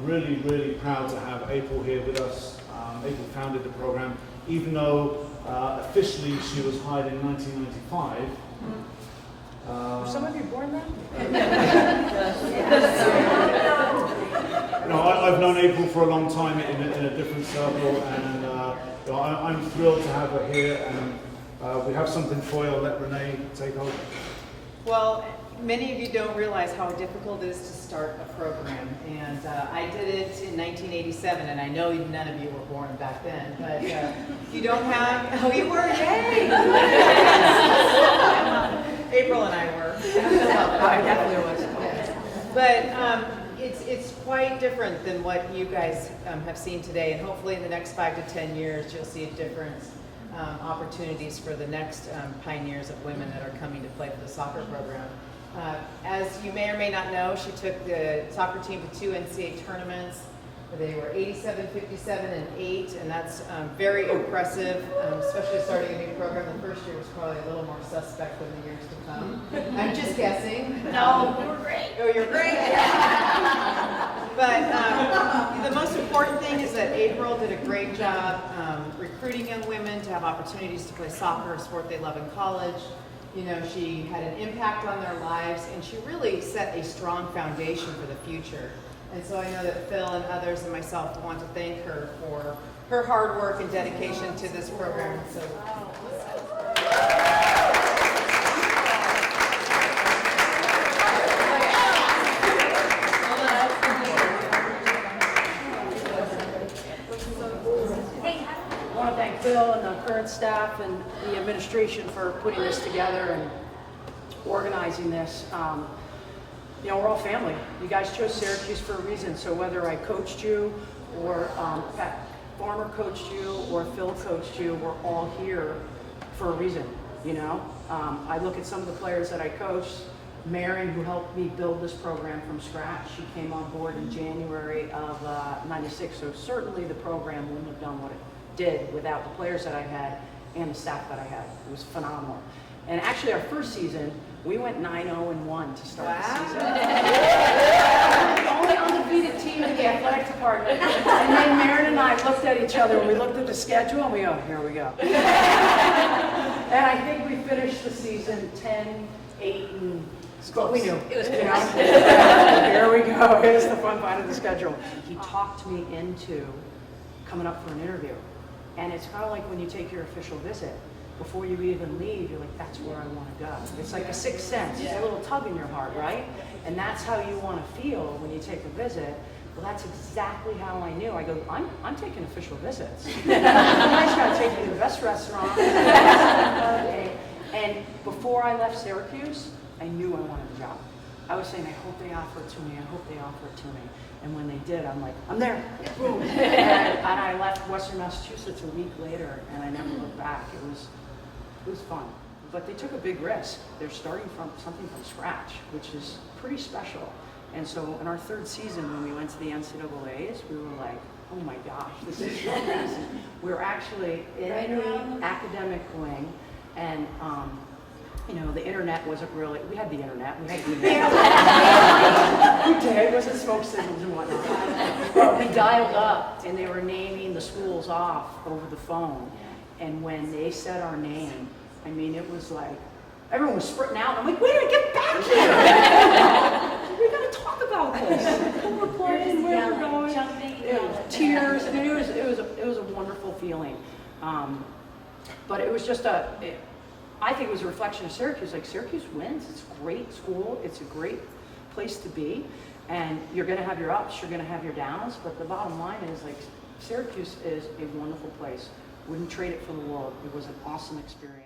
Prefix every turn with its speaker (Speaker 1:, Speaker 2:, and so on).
Speaker 1: really, really proud to have April here with us. April founded the program, even though officially she was hired in 1995.
Speaker 2: Were some of you born then?
Speaker 1: I've known April for a long time in a different circle, and I'm thrilled to have her here. And we have something for you. I'll let Renee take over.
Speaker 3: Well, many of you don't realize how difficult it is to start a program, and I did it in 1987, and I know none of you were born back then, but you don't have, oh, you were, yay! April and I were.
Speaker 2: I definitely was.
Speaker 3: But it's quite different than what you guys have seen today, and hopefully in the next 5 to 10 years you'll see a difference. Opportunities for the next pioneers of women that are coming to play for the soccer program. As you may or may not know, she took the soccer team to 2 NCAA tournaments. They were 87, 57, and 8, and that's very impressive, especially starting a new program. The first year was probably a little more suspect than the years to come. I'm just guessing.
Speaker 4: No, you were great.
Speaker 3: Oh, you're great. But the most important thing is that April did a great job recruiting young women to have opportunities to play soccer, a sport they love in college. You know, she had an impact on their lives, and she really set a strong foundation for the future. And so I know that Phil and others and myself want to thank her for her hard work and dedication to this program. So.
Speaker 2: I want to thank Phil and the current staff and the administration for putting this together and organizing this. You know, we're all family. You guys chose Syracuse for a reason, so whether I coached you or Pat Farmer coached you or Phil coached you, we're all here for a reason, you know? I look at some of the players that I coached. Marion, who helped me build this program from scratch, she came on board in January of '96, so certainly the program wouldn't have done what it did without the players that I had and the staff that I had. It was phenomenal. And actually our first season, we went 9-0-1 to start the season. The only undefeated team in the athletic department. And then Marin and I looked at each other and we looked at the schedule and we go, here we go. And I think we finished the season 10-8 and but we knew.
Speaker 4: It was good.
Speaker 2: Here we go. Here's the fun part of the schedule. He talked me into coming up for an interview. And it's kind of like when you take your official visit. Before you even leave, you're like, that's where I want to go. It's like a sixth sense. It's a little tug in your heart, right? And that's how you want to feel when you take a visit. Well, that's exactly how I knew. I go, I'm taking official visits. I just got to take you to the best restaurant. And before I left Syracuse, I knew I wanted the job. I was saying, I hope they offer it to me. I hope they offer it to me. And when they did, I'm like, I'm there. Boom. And I left Western Massachusetts a week later, and I never looked back. It was fun. But they took a big risk. They're starting from something from scratch, which is pretty special. And so in our third season, when we went to the NCAAs, we were like, oh my gosh, this is amazing. We were actually in the academic wing, and you know, the internet wasn't really, we had the internet, we had email. Who did? Was it smoke signals and whatnot? But we dialed up, and they were naming the schools off over the phone. And when they said our name, I mean, it was like, everyone was sprinting out. I'm like, wait a minute, get back here! We gotta talk about this. We're playing, where we're going. Tears, I mean, it was a wonderful feeling. But it was just I think it was a reflection of Syracuse. Like, Syracuse wins. It's a great school. It's a great place to be. And you're going to have your ups, you're going to have your downs. But the bottom line is, like, Syracuse is a wonderful place. Wouldn't trade it for the world. It was an awesome experience.